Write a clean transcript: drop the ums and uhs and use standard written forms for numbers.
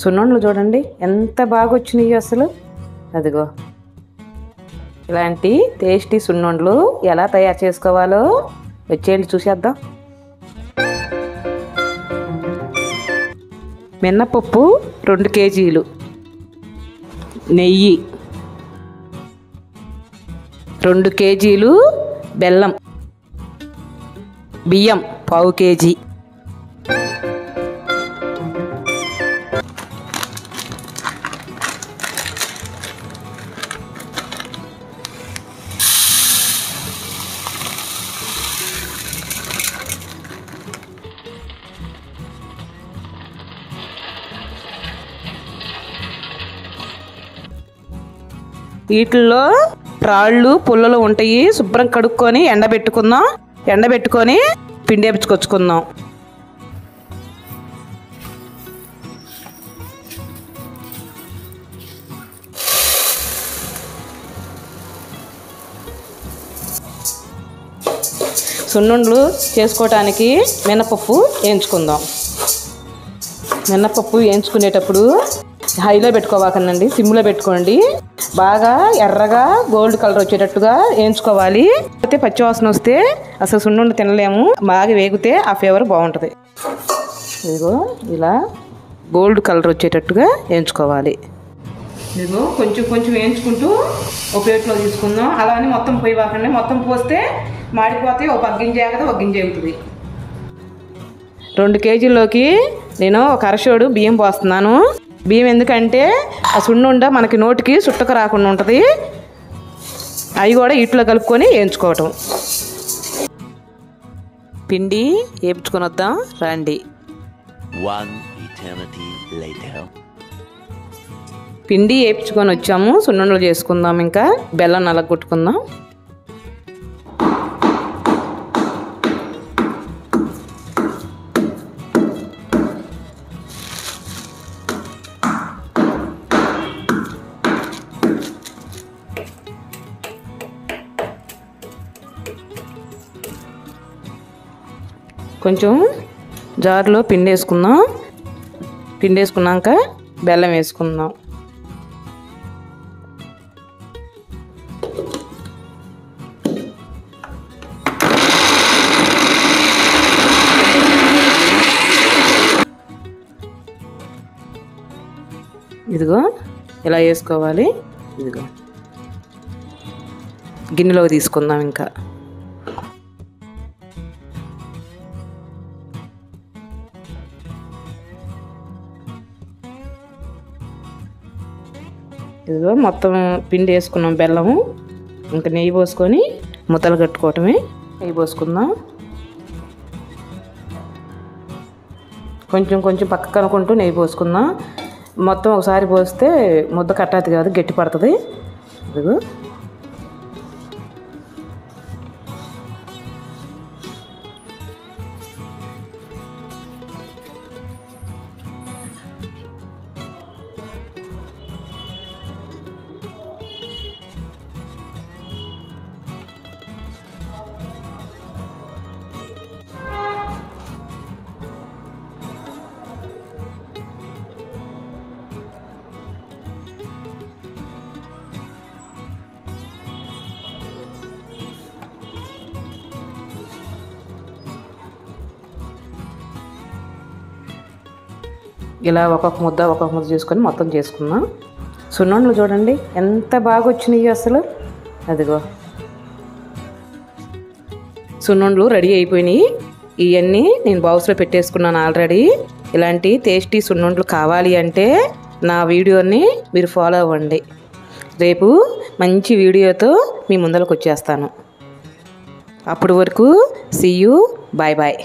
సున్నుండలు చూడండి ఎంత బాగా వచ్చినాయి అసలు. అదిగో ఇలాంటి టేస్టీ సున్నుండలు ఎలా తయారు చేసుకోవాలో వచ్చేయండి చూసేద్దాం. మినపప్పు 2 కేజీలు, నెయ్యి 2 కేజీలు, బెల్లం, బియ్యం 1/2 కేజీ, వీటిల్లో రాళ్ళు పుల్లలు ఉంటాయి. శుభ్రం కడుక్కొని ఎండబెట్టుకుందాం. ఎండబెట్టుకొని పిండి వేపించుకొచ్చుకుందాం. సున్నుండలు చేసుకోవటానికి మినపప్పు వేయించుకుందాం. మినపప్పు వేయించుకునేటప్పుడు హైలో పెట్టుకోవాకండి, సిమ్లో పెట్టుకోండి. బాగా ఎర్రగా గోల్డ్ కలర్ వచ్చేటట్టుగా వేయించుకోవాలి. అయితే పచ్చివాసన వస్తే అసలు సున్నుండ తినలేము. బాగా వేగితే ఆ ఫ్లేవర్ బాగుంటుంది. ఇదిగో ఇలా గోల్డ్ కలర్ వచ్చేటట్టుగా వేయించుకోవాలి. ఇదిగో కొంచెం కొంచెం వేయించుకుంటూ ఒక ప్లేట్లో తీసుకుందాం. అలా అని మొత్తం పోయివాకండి. మొత్తం పోస్తే మాడిపోతే ఒక గింజ ఆగదు, ఒక గింజ ఎగుతుంది. 2 కేజీల్లోకి నేను ఒక అరషోడు బియ్యం పోస్తున్నాను. బియ్యం ఎందుకంటే ఆ సున్నుండ మనకి నోటికి చుట్టక రాకుండా ఉంటుంది. అవి కూడా వీటిలో కలుపుకొని వేయించుకోవటం. పిండి వేయించుకొని వద్దాం రండి. పిండి వేయించుకొని వచ్చాము. సున్నుండలు చేసుకుందాం. ఇంకా బెల్లం నలగొట్టుకుందాం. కొంచెం జార్లో పిండి వేసుకుందాం. పిండి వేసుకున్నాక బెల్లం వేసుకుందాం. ఇదిగో ఇలా వేసుకోవాలి. ఇదిగో గిన్నెలో తీసుకుందాం. ఇంకా ఇదిగో మొత్తం పిండి వేసుకున్నాం. బెల్లము ఇంకా నెయ్యి పోసుకొని ముద్దలు కట్టుకోవటమే. నెయ్యి పోసుకుందాం. కొంచెం కొంచెం పక్కకు అనుకుంటూ నెయ్యి పోసుకుందాం. మొత్తం ఒకసారి పోస్తే ముద్ద కట్టాది కాదు, గట్టి పడుతుంది. ఇదిగో ఇలా ఒక్కొక్క ముద్ద చేసుకొని మొత్తం చేసుకుందాం. సున్నుండలు చూడండి ఎంత బాగా వచ్చినాయి అసలు. అదిగో సున్నుండలు రెడీ అయిపోయినాయి. ఇవన్నీ నేను బాక్స్లో పెట్టేసుకున్నాను ఆల్రెడీ. ఇలాంటి టేస్టీ సున్నుండలు కావాలి అంటే నా వీడియోని మీరు ఫాలో అవ్వండి. రేపు మంచి వీడియోతో మీ ముందరకు వచ్చేస్తాను. అప్పటి వరకు సీ యూ, బాయ్ బాయ్.